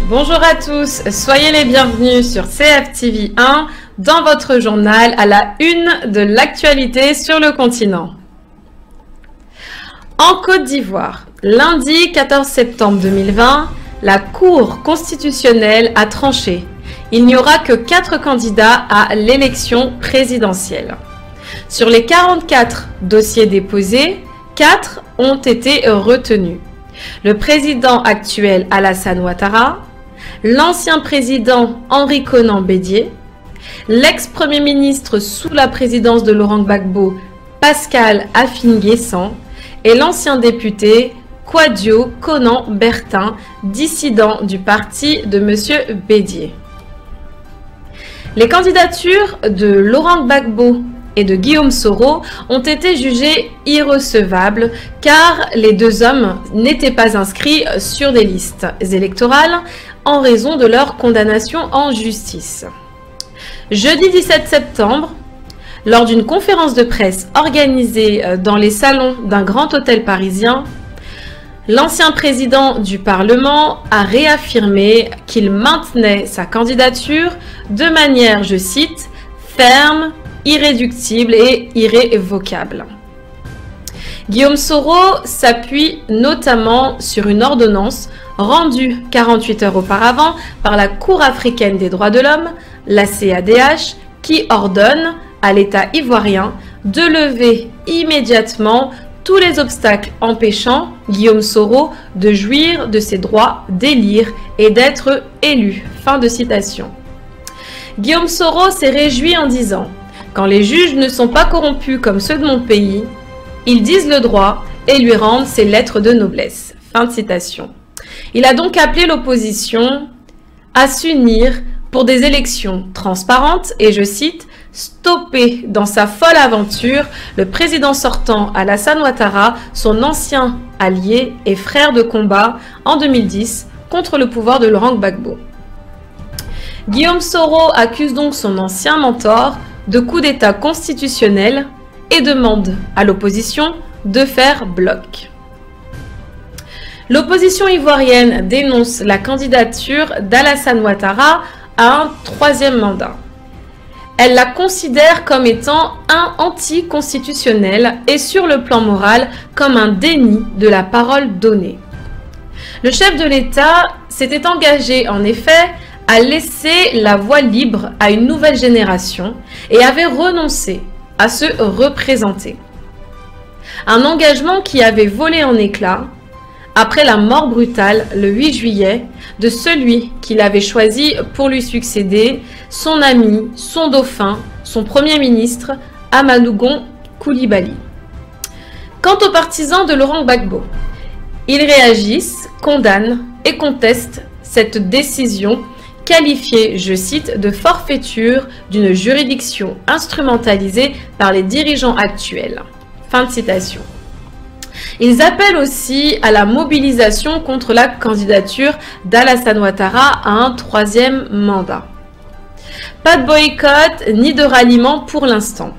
Bonjour à tous, soyez les bienvenus sur CFTV1 dans votre journal à la une de l'actualité sur le continent. En Côte d'Ivoire, lundi 14 septembre 2020, la Cour constitutionnelle a tranché. Il n'y aura que 4 candidats à l'élection présidentielle. Sur les 44 dossiers déposés, 4 ont été retenus. Le président actuel Alassane Ouattara, l'ancien président Henri Konan Bédié, l'ex-premier ministre sous la présidence de Laurent Gbagbo Pascal Affi-N'Guessan et l'ancien député Kouadio Konan Bertin, dissident du parti de M. Bédié. Les candidatures de Laurent Gbagbo et de Guillaume Soro ont été jugées irrecevables car les deux hommes n'étaient pas inscrits sur des listes électorales en raison de leur condamnation en justice. Jeudi 17 septembre, lors d'une conférence de presse organisée dans les salons d'un grand hôtel parisien, l'ancien président du Parlement a réaffirmé qu'il maintenait sa candidature de manière, je cite, ferme, irréductible et irrévocable. Guillaume Soro s'appuie notamment sur une ordonnance rendue 48 heures auparavant par la Cour africaine des droits de l'homme, la CADH, qui ordonne à l'État ivoirien de lever immédiatement tous les obstacles empêchant Guillaume Soro de jouir de ses droits d'élire et d'être élu. Fin de citation. Guillaume Soro s'est réjoui en disant « Quand les juges ne sont pas corrompus comme ceux de mon pays, ils disent le droit et lui rendent ses lettres de noblesse. » Fin de citation. Il a donc appelé l'opposition à s'unir pour des élections transparentes et, je cite, « stopper dans sa folle aventure le président sortant Alassane Ouattara, son ancien allié et frère de combat en 2010 contre le pouvoir de Laurent Gbagbo. » Guillaume Soro accuse donc son ancien mentor de coup d'État constitutionnel et demande à l'opposition de faire bloc. L'opposition ivoirienne dénonce la candidature d'Alassane Ouattara à un 3e mandat. Elle la considère comme étant un anticonstitutionnel et sur le plan moral comme un déni de la parole donnée. Le chef de l'État s'était engagé en effet à laisser la voie libre à une nouvelle génération et avait renoncé à se représenter. Un engagement qui avait volé en éclats après la mort brutale, le 8 juillet, de celui qu'il avait choisi pour lui succéder, son ami, son dauphin, son premier ministre, Amadou Gon Coulibaly. Quant aux partisans de Laurent Gbagbo, ils réagissent, condamnent et contestent cette décision qualifiée, je cite, de forfaiture d'une juridiction instrumentalisée par les dirigeants actuels. Fin de citation. Ils appellent aussi à la mobilisation contre la candidature d'Alassane Ouattara à un 3e mandat. Pas de boycott ni de ralliement pour l'instant.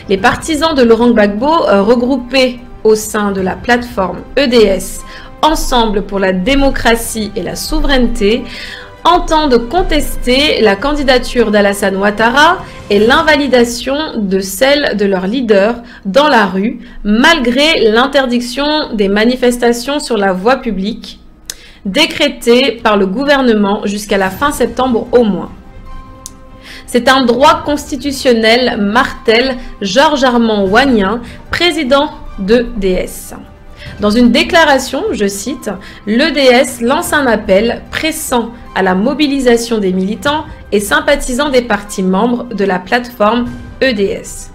Les partisans de Laurent Gbagbo, regroupés au sein de la plateforme EDS, Ensemble pour la démocratie et la souveraineté, entendent contester la candidature d'Alassane Ouattara et l'invalidation de celle de leur leader dans la rue, malgré l'interdiction des manifestations sur la voie publique, décrétée par le gouvernement jusqu'à la fin septembre au moins. C'est un droit constitutionnel, martèle Georges Armand Ouanien, président de DS. Dans une déclaration, je cite, l'EDS lance un appel pressant à la mobilisation des militants et sympathisants des partis membres de la plateforme EDS.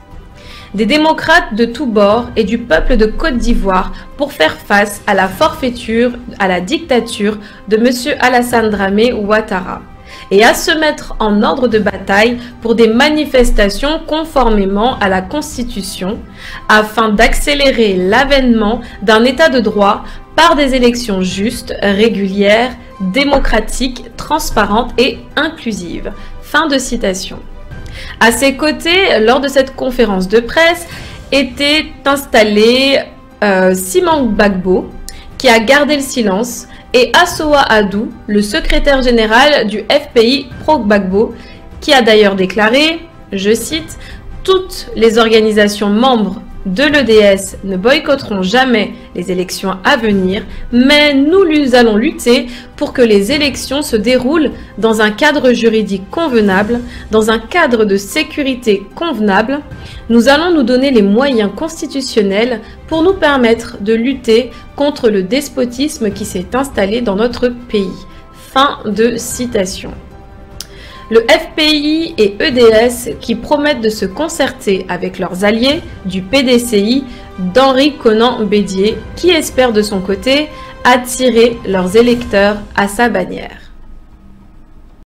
Des démocrates de tous bords et du peuple de Côte d'Ivoire pour faire face à la forfaiture, à la dictature de M. Alassane Dramé Ouattara et à se mettre en ordre de bataille pour des manifestations conformément à la Constitution afin d'accélérer l'avènement d'un état de droit par des élections justes, régulières, démocratiques, transparentes et inclusives. Fin de citation. À ses côtés, lors de cette conférence de presse, était installé Simon Gbagbo, qui a gardé le silence et Assoa Adou, le secrétaire général du FPI Pro-Gbagbo, qui a d'ailleurs déclaré, je cite, « Toutes les organisations membres de l'EDS ne boycotteront jamais les élections à venir, mais nous allons lutter pour que les élections se déroulent dans un cadre juridique convenable, dans un cadre de sécurité convenable. Nous allons nous donner les moyens constitutionnels pour nous permettre de lutter contre le despotisme qui s'est installé dans notre pays. » Fin de citation. Le FPI et EDS qui promettent de se concerter avec leurs alliés du PDCI d'Henri Konan Bédier qui espère de son côté attirer leurs électeurs à sa bannière.